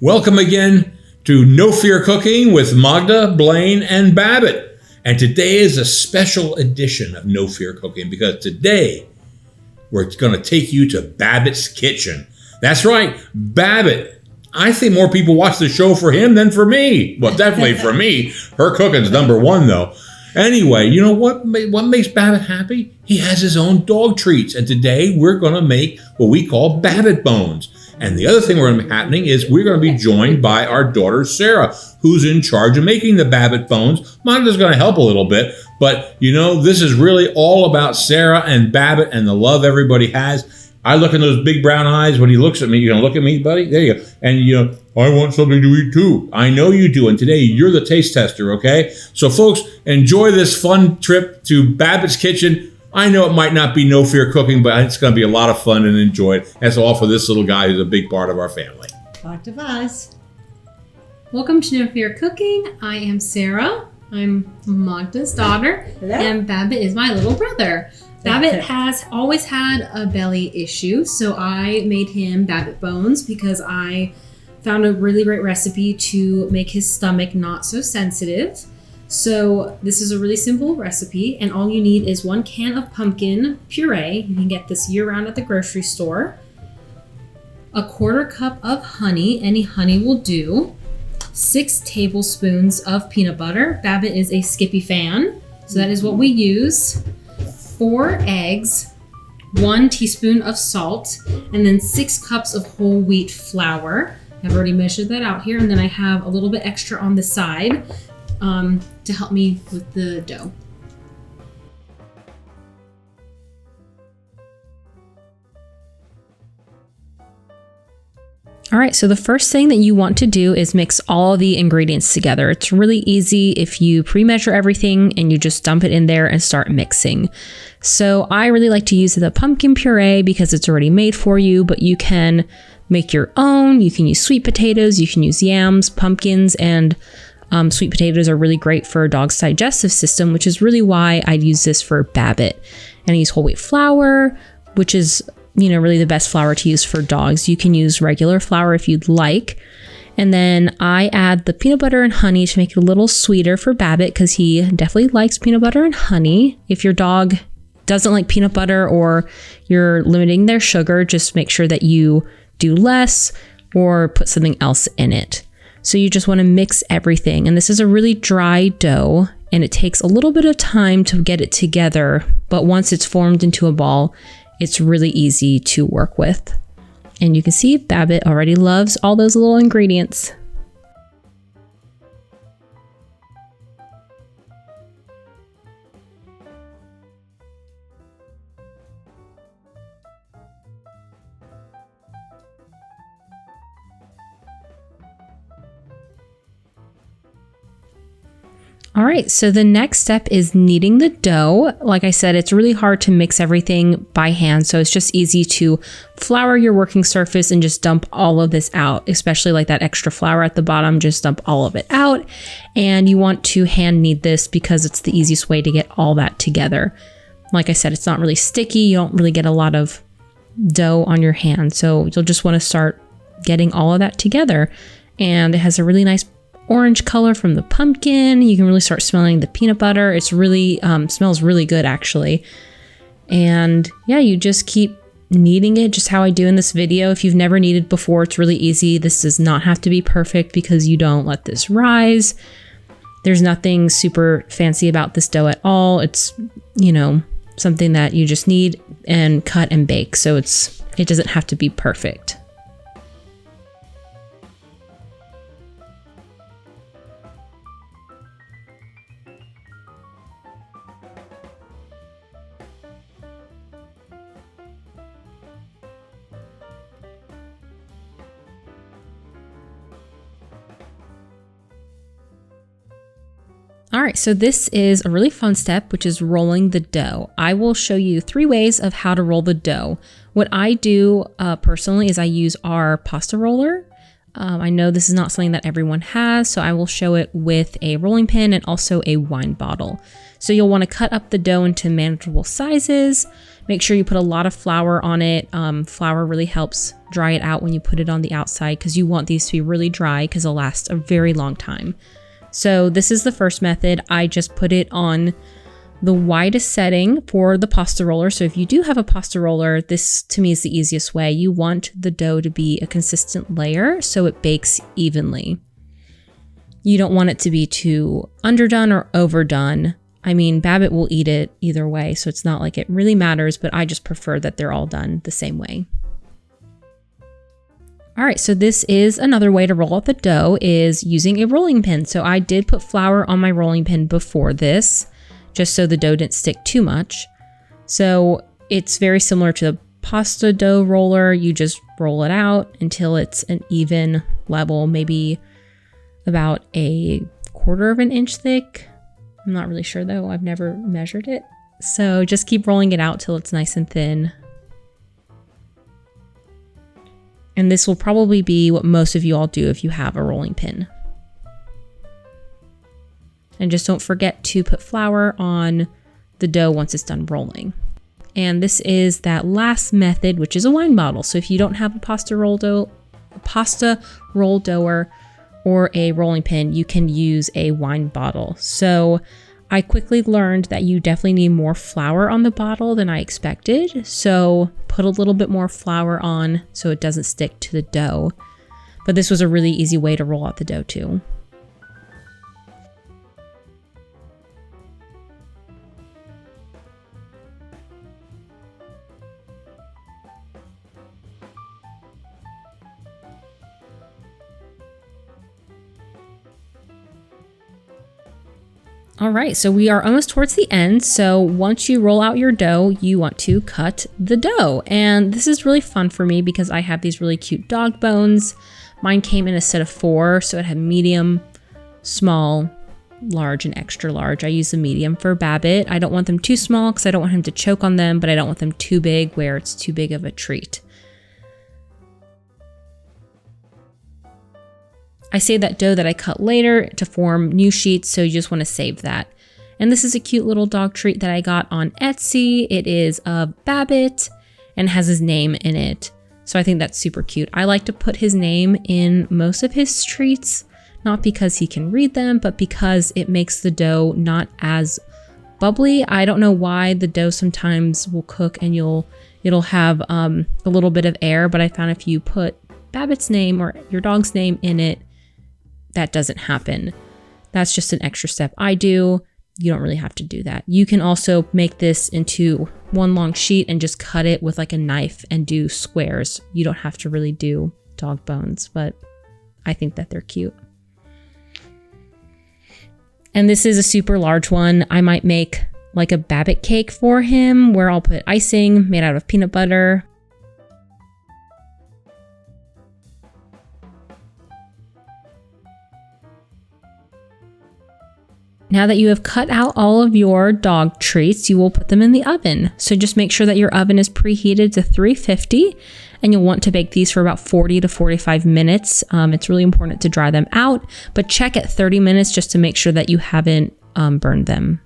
Welcome again to No Fear Cooking with Magda, Blaine, and Babbitt. And today is a special edition of No Fear Cooking because today we're going to take you to Babbitt's kitchen. That's right, Babbitt. I think more people watch the show for him than for me. Well, definitely for me. Her cooking's number one, though. Anyway, you know what makes Babbitt happy? He has his own dog treats. And today we're going to make what we call Babbitt bones. And the other thing we're going to be happening is we're going to be joined by our daughter, Sarah, who's in charge of making the Babbitt bones. Magda's going to help a little bit. But, you know, this is really all about Sarah and Babbitt and the love everybody has. I look in those big brown eyes when he looks at me. You're going to look at me, buddy? There you go. And, you know, I want something to eat too. I know you do. And today you're the taste tester, okay? So, folks, enjoy this fun trip to Babbitt's kitchen. I know it might not be No Fear Cooking, but it's going to be a lot of fun and enjoyed. That's all for this little guy who's a big part of our family. Talk to us. Welcome to No Fear Cooking. I am Sarah. I'm Magda's daughter. Hello. And Babbitt is my little brother. Babbitt has always had a belly issue, so I made him Babbitt bones because I found a really great recipe to make his stomach not so sensitive. So this is a really simple recipe, and all you need is 1 can of pumpkin puree. You can get this year-round at the grocery store. A 1/4 cup of honey. Any honey will do. 6 tablespoons of peanut butter. Babbitt is a Skippy fan, so that is what we use. 4 eggs, 1 teaspoon of salt, and then 6 cups of whole wheat flour. I've already measured that out here, and then I have a little bit extra on the side to help me with the dough. All right, so the first thing that you want to do is mix all the ingredients together. It's really easy if you pre-measure everything and you just dump it in there and start mixing. So I really like to use the pumpkin puree because it's already made for you, but you can make your own. You can use sweet potatoes, you can use yams, pumpkins, and sweet potatoes are really great for a dog's digestive system, which is really why I'd use this for Babbitt. And I use whole wheat flour, which is, you know, really the best flour to use for dogs. You can use regular flour if you'd like. And then I add the peanut butter and honey to make it a little sweeter for Babbitt because he definitely likes peanut butter and honey. If your dog doesn't like peanut butter or you're limiting their sugar, just make sure that you do less or put something else in it. So you just want to mix everything. And this is a really dry dough and it takes a little bit of time to get it together. But once it's formed into a ball, it's really easy to work with. And you can see Babbitt already loves all those little ingredients. All right, so the next step is kneading the dough. Like I said, it's really hard to mix everything by hand, so it's just easy to flour your working surface and just dump all of this out, especially like that extra flour at the bottom, just dump all of it out. And you want to hand knead this because it's the easiest way to get all that together. Like I said, it's not really sticky. You don't really get a lot of dough on your hand, so you'll just want to start getting all of that together. And it has a really nice orange color from the pumpkin. You can really start smelling the peanut butter. It's really smells really good actually. And yeah, you just keep kneading it just how I do in this video. If you've never kneaded before, it's really easy. This does not have to be perfect because you don't let this rise. There's nothing super fancy about this dough at all. It's, you know, something that you just knead and cut and bake. So it doesn't have to be perfect. All right, so this is a really fun step, which is rolling the dough. I will show you 3 ways of how to roll the dough. What I do personally is I use our pasta roller. I know this is not something that everyone has, so I will show it with a rolling pin and also a wine bottle. So you'll want to cut up the dough into manageable sizes, Make sure you put a lot of flour on it. Flour really helps dry it out when you put it on the outside because you want these to be really dry because they'll last a very long time. So this is the first method. I just put it on the widest setting for the pasta roller. So if you do have a pasta roller, this to me is the easiest way. You want the dough to be a consistent layer so it bakes evenly. You don't want it to be too underdone or overdone. I mean, Babbitt will eat it either way, so it's not like it really matters, but I just prefer that they're all done the same way. All right, so this is another way to roll out the dough is using a rolling pin. So I did put flour on my rolling pin before this, just so the dough didn't stick too much. So it's very similar to the pasta dough roller. You just roll it out until it's an even level, maybe about a 1/4 of an inch thick. I'm not really sure though, I've never measured it. So just keep rolling it out till it's nice and thin. And this will probably be what most of you all do if you have a rolling pin. And just don't forget to put flour on the dough once it's done rolling. And this is that last method, which is a wine bottle. So if you don't have a pasta roll dougher or a rolling pin, you can use a wine bottle. So I quickly learned that you definitely need more flour on the bottle than I expected. So put a little bit more flour on so it doesn't stick to the dough. But this was a really easy way to roll out the dough too. All right, so we are almost towards the end. So once you roll out your dough, you want to cut the dough. And this is really fun for me because I have these really cute dog bones. Mine came in a set of 4, so it had medium, small, large, and extra large. I use the medium for Babbitt. I don't want them too small because I don't want him to choke on them, but I don't want them too big where it's too big of a treat. I save that dough that I cut later to form new sheets, so you just want to save that. And this is a cute little dog treat that I got on Etsy. It is of Babbitt and has his name in it. So I think that's super cute. I like to put his name in most of his treats, not because he can read them, but because it makes the dough not as bubbly. I don't know why the dough sometimes will cook and it'll have a little bit of air, but I found if you put Babbitt's name or your dog's name in it, that doesn't happen. That's just an extra step I do. You don't really have to do that. You can also make this into one long sheet and just cut it with like a knife and do squares. You don't have to really do dog bones, but I think that they're cute. And this is a super large one. I might make like a Babbitt cake for him where I'll put icing made out of peanut butter. Now that you have cut out all of your dog treats, you will put them in the oven. So just make sure that your oven is preheated to 350 and you'll want to bake these for about 40 to 45 minutes. It's really important to dry them out, but check at 30 minutes just to make sure that you haven't burned them.